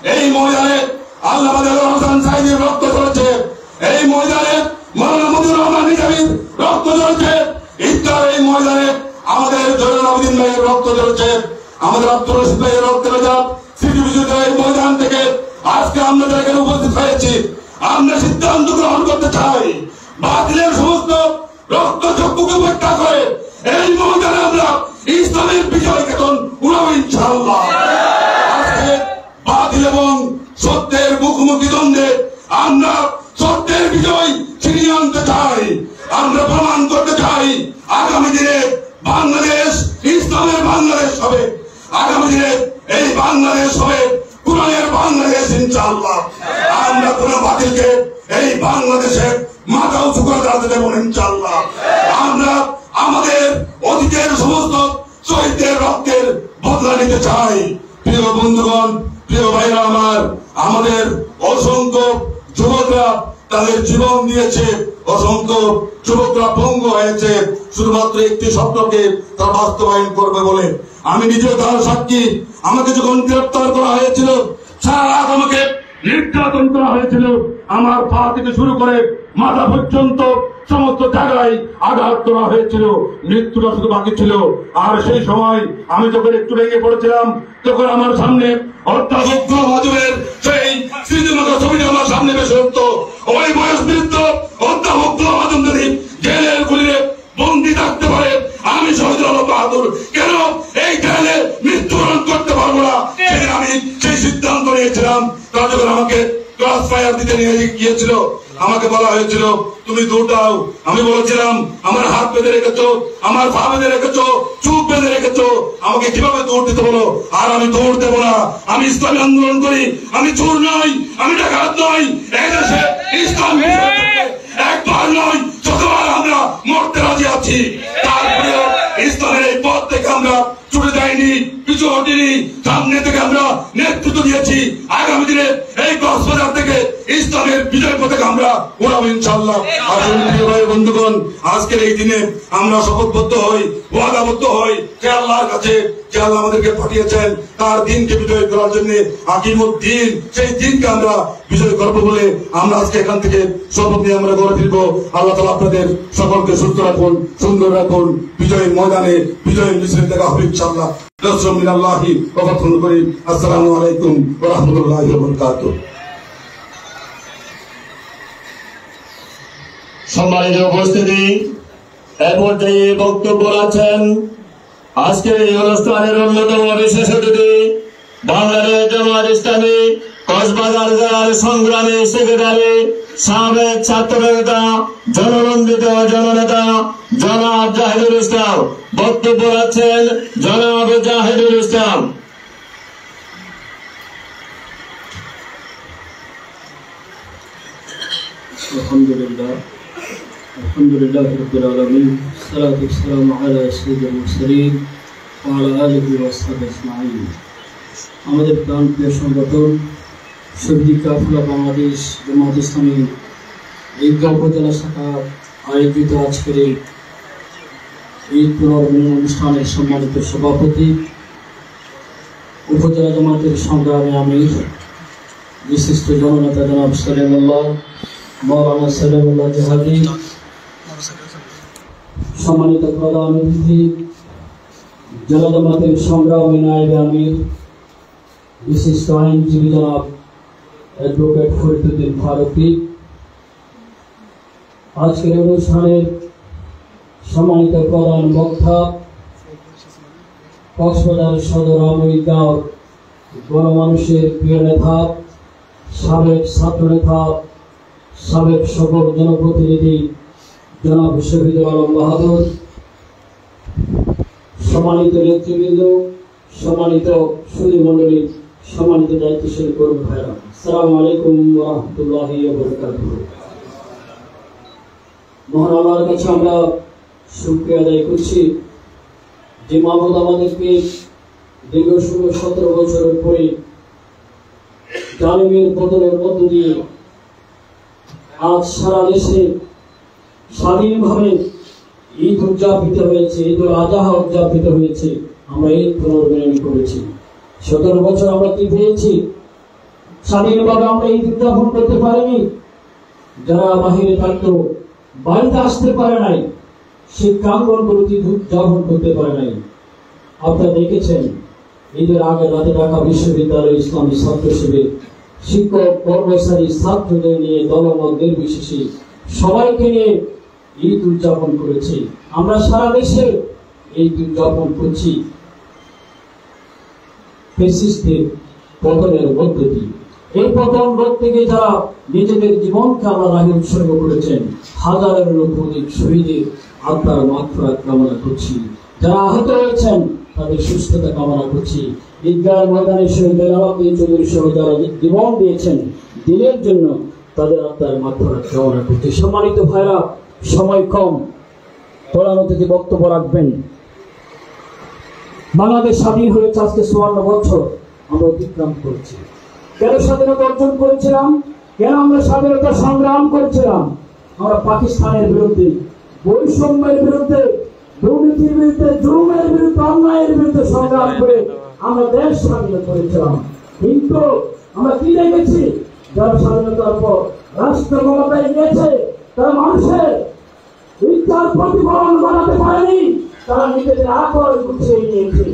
এই ময়দানে আল্লামা দেলোয়ার হোসেন সাঈদীর রক্ত ঝরেছে, এই ময়দানে মাওলানা মতিউর রহমান নিজামীর রক্ত ঝরেছে, ইফতার এই ময়দানে আমাদের জয়নুল আবেদিন ভাইয়ের রক্ত ঝরেছে, আমাদের আব্দুর রশিদ ভাইয়ের রক্ত ঝরেছে। স্মৃতি বিজয়ের ময়দান থেকে আজকে আমরা এখানে উপস্থিত হয়েছি, আমরা সিদ্ধান্ত গ্রহণ করতে চাই বাতিলের সমস্ত রক্ত চক্ষুকে উপেক্ষা করে এই ময়দানে আমরা ইসলামের বিজয় কেতন উড়াবো ইনশাআল্লাহ। আজকে বাতিল এবং সত্যের মুখোমুখি দ্বন্দ্বে আমরা সত্যের বিজয় ছিনিয়ে আনতে চাই, আমরা প্রমাণ করতে চাই আগামী দিনে বাংলাদেশ ইসলামের বাংলাদেশ হবে, আগামী দিনে এই বাংলাদেশ হবে কোরআনের বাংলাদেশ ইনশাআল্লাহ। আমরা কোন বাতিলকে এই বাংলাদেশের মাথা উঁচু করে দাঁড়াতে দেব ইনশাআল্লাহ। আমরা আমাদের অতীতের সমস্ত শহীদদের রক্তের বদলা নিতে চাই। প্রিয় বন্ধুগণ, প্রিয় ভাইরা আমার, আমাদের অসংখ্য যুবকরা তাদের জীবন দিয়েছে, অসংখ্য যুবকরা পঙ্গু হয়েছে শুধুমাত্র একটি স্বপ্নকে তারা বাস্তবায়ন করবে বলে। আমি নিজেও তার সাক্ষী। আমাকে যখন গ্রেপ্তার করা হয়েছিল, সারা রাত আমাকে নির্যাতন করা হয়েছিল, আমার পা থেকে শুরু করে মাথা পর্যন্ত সমস্ত জায়গায় আঘাত করা হয়েছিল, মৃত্যুটা শুধু বাকি ছিল। আর সেই সময় আমি যখন একটু ভেঙে পড়েছিলাম, তখন আমার সামনে অধ্যাপক মজুবের সেই স্মৃতিমতো ছবিটা আমার সামনে ভেসে উঠত। ওই বয়স বৃদ্ধ অধ্যাপক মজুম যদি জেলের গুলিতে বন্দী থাকতে পারে, আমি শহীদুল আলম বাহাদুর কেন এই জেলে মৃত্যুবরণ করতে পারবো না? সেদিন আমি সেই সিদ্ধান্ত নিয়েছিলাম। তারা যখন আমাকে ক্রস ফায়ার দিতে নিয়ে গিয়েছিল, আমাকে বলা হয়েছিল তুমি দৌড়াও। আমি বলেছিলাম আমার হাত বেঁধে রেখেছো, আমার পা বেঁধে রেখেছো, চুপ বেঁধে রেখেছো, আমাকে কিভাবে দৌড় দিতে বলো? আর আমি দৌড় দেবো না। আমি ইসলামী আন্দোলন করি, আমি চোর নই, আমি ডাকাত নই। এই দেশে ইসলাম একবার নয় যতবার আমরা মরতে রাজি আছি। তারপরেও ইসলামের এই পথ থেকে আমরা ছুটে যাইনি, পিছু হটিনি, সামনে থেকে আমরা নেতৃত্ব দিয়েছি। আগামী দিনে এই কক্সবাজার থেকে ইসলামের বিজয় পথে আমরা উড়াবো ইনশাআল্লাহ। আসুন প্রিয় ভাই বন্ধুগণ, আজকের এই দিনে আমরা শপথবদ্ধ হই, ওয়াদাবদ্ধ হই যে আল্লাহর কাছে যে আল্লাহ আমাদেরকে পাঠিয়েছেন তার দিনকে বিজয় করার জন্য, আকিমুদ্দিন, সেই দিনকে আমরা বিজয় করবো বলে আমরা আজকে এখান থেকে শপথ নিয়ে আমরা গড়ে ফিরবো। আল্লাহ তাআলা আপনাদের সকলকে সুস্থ রাখুন, সুন্দর রাখুন। বিজয়ের ময়দানে বিজয়ের মিছিলে দেখা হবে ইনশাআল্লাহ। মিনাল্লাহি ওয়া ফাতহুন করিম। আসসালামু আলাইকুম ওয়া রাহমাতুল্লাহি ওয়া বারাকাতুহু। সম্মানিত উপস্থিতি, এ পর্যায়ে বক্তব্য রাখছেন আজকের এই অনুষ্ঠানের অন্যতম বিশেষ অতিথি বাংলাদেশ জামায়াত ইসলামী কক্সবাজার জেলার সংগ্রামী সেক্রেটারি, সাবেক ছাত্র নেতা, জননন্দিত জননেতা জনাব জাহিদুল ইসলাম। বক্তব্য রাখছেন জনাব জাহিদুল ইসলাম। আলহামদুলিল্লাহ রাব্বিল আলামিন, সালাতু ওয়াসসালামু আলা সাইয়্যিদিল মুরসালিন ওয়া আলা আলিহি ওয়া সাহবিহি আজমাইন। আমাদের প্রাণপ্রিয় সংগঠন শহীদ কাফেলা বাংলাদেশ জামায়াত ইসলামী ঈদগাঁও উপজেলা শাখা আয়োজিত আজকের এই ঈদ পুনর্মিলন অনুষ্ঠানের সম্মানিত সভাপতি, উপজেলা জামায়াতের সংগ্রামী আমির, বিশিষ্ট জননেতা জনাব সালেমুল্লাহ মাওলানা সালেমুল্লাহ জাহাদি, সম্মানিত প্রধান অতিথি জেলা জামায়াতের সংগ্রামী নায়েব আমির, বিশিষ্ট আইনজীবী জনাব অ্যাডভোকেট ফরিদউদ্দিন ফারুকী, আজকের অনুষ্ঠানের সম্মানিত প্রধান বক্তা, কক্সবাজার সদর আওয়ামী গাঁও গণমানুষের প্রিয় নেতা, সাবেক ছাত্র নেতা, সাবেক সকল জনপ্রতিনিধি জনাব শহীদুল আলম বাহাদুর, সম্মানিত নেতৃবৃন্দ, সম্মানিত সুধী মণ্ডলী, সম্মানিত দায়িত্বশীল কর্মী ভাইরা, আসসালামু আলাইকুম ওয়া রাহমাতুল্লাহি ওয়া বারাকাতুহু। মহান আল্লাহর কাছে আমরা শুকরিয়া আদায় করছি যে মাহমুদ আমাদেরকে দীর্ঘ ১৬-১৭ বছরের পরে জালিমের পতনের মধ্য দিয়ে আজ সারা দেশে স্বাধীনভাবে ঈদ উদযাপিত হয়েছে, ঈদ উল আজহা উদযাপিত হয়েছে। আমরা ঈদ পুনর্মিলনী করেছি। ১৭ বছর আমরা কি পেয়েছি? স্বাধীনভাবে আমরা ঈদ উদযাপন করতে পারিনি। যারা বাহিরে থাকতো, বাড়িতে আসতে পারে নাই, শিক্ষাঙ্গনগুলোতে ঈদ উদযাপন করতে পারে নাই। আপনারা দেখেছেন ঈদের আগে রাতে ঢাকা বিশ্ববিদ্যালয় ইসলামী ছাত্র শিবির শিক্ষক, কর্মচারী, ছাত্রদের নিয়ে দলমত নির্বিশেষে সবাইকে নিয়ে ঈদ উদযাপন করেছি। আমরা সারা দেশে ঈদ উদযাপন করছি ফ্যাসিস্টের পতনের মধ্য দিয়ে। এই পতন রোধ থেকে যারা নিজেদের জীবনকে আমরা রাহে উৎসর্গ করেছেন, হাজারের অধিক শহীদের আত্মার মাগফিরাত কামনা করছি। যারা আহত হয়েছেন তাদের সুস্থতা কামনা করছি। ঈদগাহ ময়দানে শহীদ আলাউদ্দিন চৌধুরী সহ যারা জীবন দিয়েছেন দিনের জন্য, তাদের আত্মার মাগফিরাত কামনা করছি। সম্মানিত ভাইরা, সময় কম, প্রধান অতিথি বক্তব্য রাখবেন। বাংলাদেশ স্বাধীন হয়েছে আজকে ৫৪ বছর আমরা অতিক্রম করেছি। কেন স্বাধীনতা অর্জন করেছিলাম? কেন আমরা স্বাধীনতা সংগ্রাম করেছিলাম? আমরা পাকিস্তানের বিরুদ্ধে, বৈষম্যের বিরুদ্ধে, দুর্নীতির বিরুদ্ধে, জুলুমের বিরুদ্ধে, অন্যায়ের বিরুদ্ধে সংগ্রাম করে আমরা দেশ স্বাধীন করেছিলাম। কিন্তু আমরা কি দেখেছি? যারা স্বাধীনতার পর রাষ্ট্র ক্ষমতায় গিয়েছে, তারা মানুষের ইচ্ছার প্রতিফলন বানাতে পারেনি, তারা নিজেদের আকল গুছিয়ে নিয়েছে।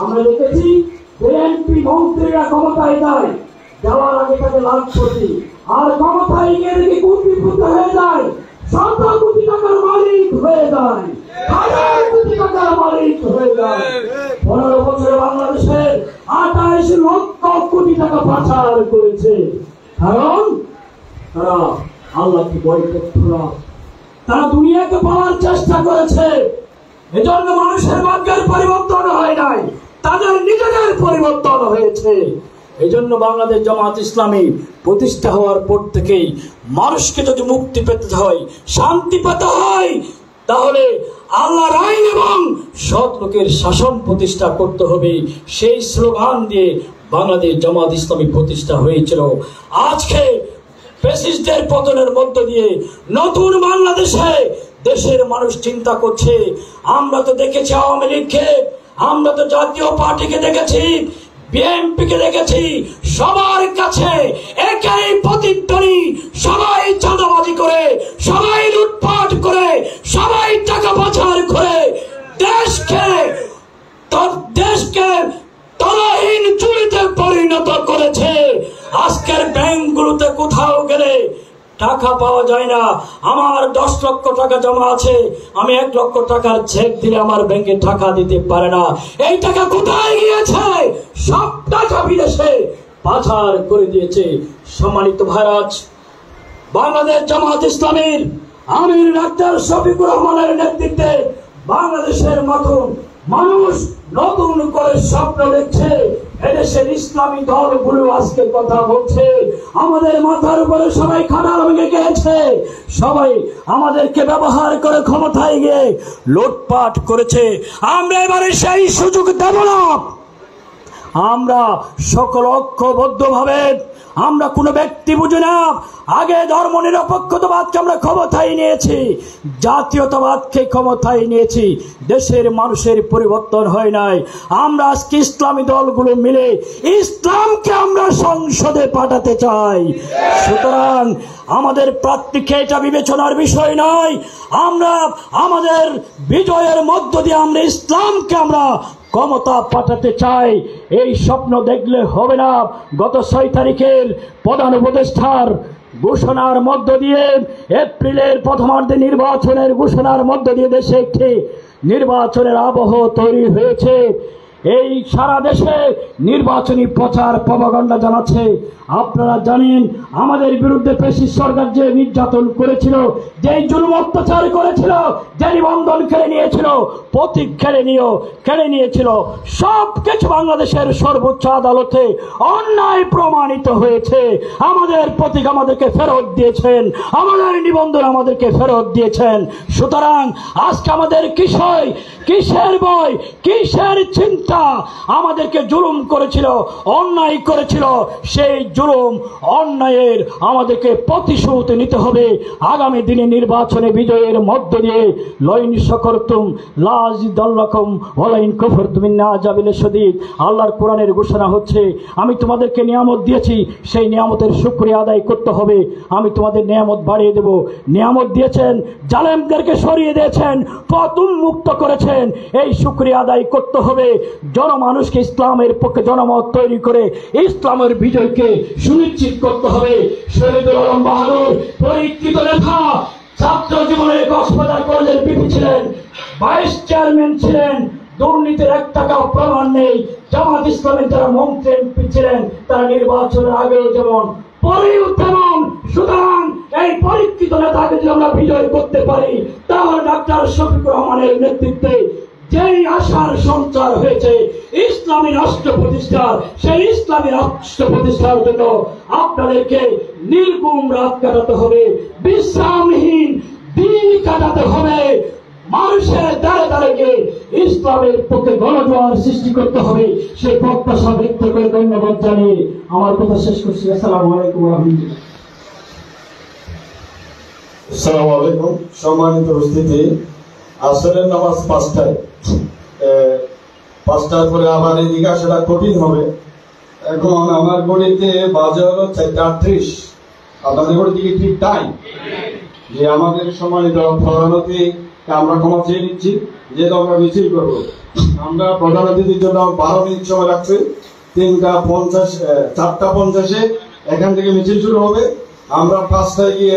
আমরা দেখেছি বিএনপি মন্ত্রীরা ক্ষমতায় যায়, যাওয়ার আগে তাকে লাভ করছি, আর ক্ষমতায় গিয়ে দেখি কোটিপতি হয়ে যায়, শত কোটি টাকার মালিক হয়ে যায়, হাজার কোটি টাকার মালিক হয়ে যায়। 15 বছরে বাংলাদেশের 28 লক্ষ কোটি টাকা পাচার করেছে। কারণ তারা আল্লাহকে ভয় করত না, তারা দুনিয়াকে পাওয়ার চেষ্টা করেছে। এজন্য মানুষের ভাগ্যের পরিবর্তন হয় নাই, তাদের নিজেদের পরিবর্তন হয়েছে। এজন্য বাংলাদেশ জামাত ইসলামী প্রতিষ্ঠা হওয়ার পর থেকেই মানুষকে যদি মুক্তি পেতে হয়, শান্তি পেতে হয়, তাহলে আল্লাহর আইন এবং সৎ লোকের শাসন প্রতিষ্ঠা করতে হবে। সেই স্লোগান দিয়ে বাংলাদেশ জামাত ইসলামী প্রতিষ্ঠা হয়েছিল। আজকে ফ্যাসিস্টদের পতনের মধ্য দিয়ে নতুন বাংলাদেশে দেশের মানুষ চিন্তা করছে। আমরা তো দেখেছি আওয়ামী লীগকে, আমরা তো জাতীয় পার্টিকে দেখেছি, বিএনপিকে দেখেছি, সবার কাছে একই প্রতিধ্বনি, সবাই চাঁদাবাজি করে, সবাই লুটপাট করে, সবাই টাকা পাচার করে দেশকে তলাহীন চুরিতে পরিণত করেছে। আজকের ব্যাংকগুলোতে কোথাও গেলে টাকা পাওয়া যায় না। আমার 10 লক্ষ টাকা জমা আছে, আমি 1 লক্ষ টাকার চেক দিলে আমার ব্যাংকে টাকা দিতে পারে না। এই টাকা কোথায় গিয়েছে? সব টাকা বিদেশে পাচার করে দিয়েছে। সম্মানিত ভাইরাজ, বাংলাদেশ জামাত ইসলামীর আমির ডাক্তার শফিকুর রহমানের নেতৃত্বে বাংলাদেশের মতন মানুষ নতুন করে স্বপ্ন দেখছে। এদেশের ইসলামী দলগুলো আজকে কথা বলছে, আমাদের মাথার উপরে সবাই খাটাল ভেঙে গেছে, সবাই আমাদেরকে ব্যবহার করে ক্ষমতায় গিয়ে লুটপাট করেছে। আমরা এবারে সেই সুযোগ দেব না। আমরা সকল ঐক্যবদ্ধভাবে, আমরা কোনো ব্যক্তি বুঝি না, আগে ধর্ম নিরপেক্ষতাবাদকে আমরা ক্ষমতায় নিয়েছি, জাতীয়তাবাদকে ক্ষমতায় নিয়েছি, দেশের মানুষের পরিবর্তন হয় নাই। আমরা আজকে ইসলামী দলগুলো মিলে ইসলামকে আমরা সংসদে পাঠাতে চাই। সুতরাং আমাদের প্রার্থীকে এটা বিবেচনার বিষয় নয়, আমরা আমাদের বিজয়ের মধ্য দিয়ে আমরা ইসলামকে আমরা ক্ষমতা পাঠাতে চাই। এই স্বপ্ন দেখলে হবে না। গত 6 তারিখের প্রধান উপদেষ্টার ঘোষণার মধ্য দিয়ে, এপ্রিলের প্রথমার্ধে নির্বাচনের ঘোষণার মধ্য দিয়ে দেশে একটি নির্বাচনের আবহ তৈরি হয়েছে। এই সারা দেশে নির্বাচনী প্রচার প্রপাগান্ডা চালাচ্ছে। আপনারা জানেন আমাদের বিরুদ্ধে ফ্যাসিস্ট সরকার যে নির্যাতন করেছিল, যে জুলুম অত্যাচার করেছিল, যে নিবন্ধন কেড়ে নিয়েছিল, প্রতীক কেড়ে নিয়েছিল, সব কিছু বাংলাদেশের সর্বোচ্চ আদালতে অন্যায় প্রমাণিত হয়েছে। আমাদের প্রতীক আমাদেরকে ফেরত দিয়েছেন, আমাদের নিবন্ধন আমাদেরকে ফেরত দিয়েছেন। সুতরাং আজকে আমাদের কিসের ভয়, কিসের চিন্তা ফ্যাসিস্টরা আমাদেরকে জুলুম করেছিল, অন্যায় করেছিল, সেই জুলুম অন্যায়ের আমাদেরকে প্রতিশোধ নিতে হবে। আগামী দিনে নির্বাচনে বিজয়ের মধ্য দিয়ে লইন শকরতুম লা আযীদান্নাকুম ওয়ালাইন কাফারতুম ইন্না আযাবি লাশাদীদ। আল্লাহর কোরআনের ঘোষণা হচ্ছে, আমি তোমাদেরকে নিয়ামত দিয়েছি, সেই নিয়ামতের শুকরিয়া আদায় করতে হবে। আমি তোমাদের নিয়ামত বাড়িয়ে দেব। নিয়ামত দিয়েছেন, জালেমদেরকে সরিয়ে দিয়েছেন, পথ উন্মুক্ত করেছেন, এই শুকরিয়া আদায় করতে হবে। জনমানুষকে ইসলামের পক্ষে জনমত তৈরি করে ইসলামের বিজয়কে সুনিশ্চিত করতে হবে। শহীদুল আলম বাহাদুর পরীক্ষিত নেতা, ছাত্র জীবনে কক্সবাজার কলেজের পিপি ছিলেন, ভাইস চেয়ারম্যান ছিলেন, দুর্নীতির 1 টাকাও প্রমাণ নেই। জামাত ইসলামের যারা মন্ত্রী এমপি ছিলেন তারা নির্বাচনের আগেও যেমন পরেও তেমন। সুতরাং এই পরীক্ষিত নেতাকে যদি আমরা বিজয় করতে পারি, তাহলে ডাক্তার শফিকুর রহমানের নেতৃত্বে যেই আশার সঞ্চার হয়েছে ইসলামী রাষ্ট্র প্রতিষ্ঠার, সেই ইসলামী রাষ্ট্র প্রতিষ্ঠার জন্য আপনাদেরকে নির্গুম রাত কাটাতে হবে, বিশ্রামহীন দিন কাটাতে হবে। মানুষের দ্বারে দ্বারে গিয়ে ইসলামের পক্ষে গণজোয়ার সৃষ্টি করতে হবে। সেই প্রত্যাশা ব্যক্ত করে ধন্যবাদ জানিয়ে আমার কথা শেষ করছি। আসসালামু আলাইকুম ওয়া রাহমাতুল্লাহ। আসসালামু আলাইকুম। সম্মানিত উপস্থিতি, আসরের নামাজ 5টায়, 5টার পরে আবার এদিকে আসাটা কঠিন হবে। এখন আমার গণিতে বাজে হলো 4:38। আপনাদের গণিত কি ঠিক তাই? যে আমাদের সম্মানিত প্রধান অতিথি আমরা ক্ষমা চেয়ে নিচ্ছি, যেহেতু আমরা মিছিল করবো। আমরা প্রধান অতিথির জন্য 12 মিনিট সময় রাখছি। 4:50-এ এখান থেকে মিছিল শুরু হবে। আমরা 5টায় গিয়ে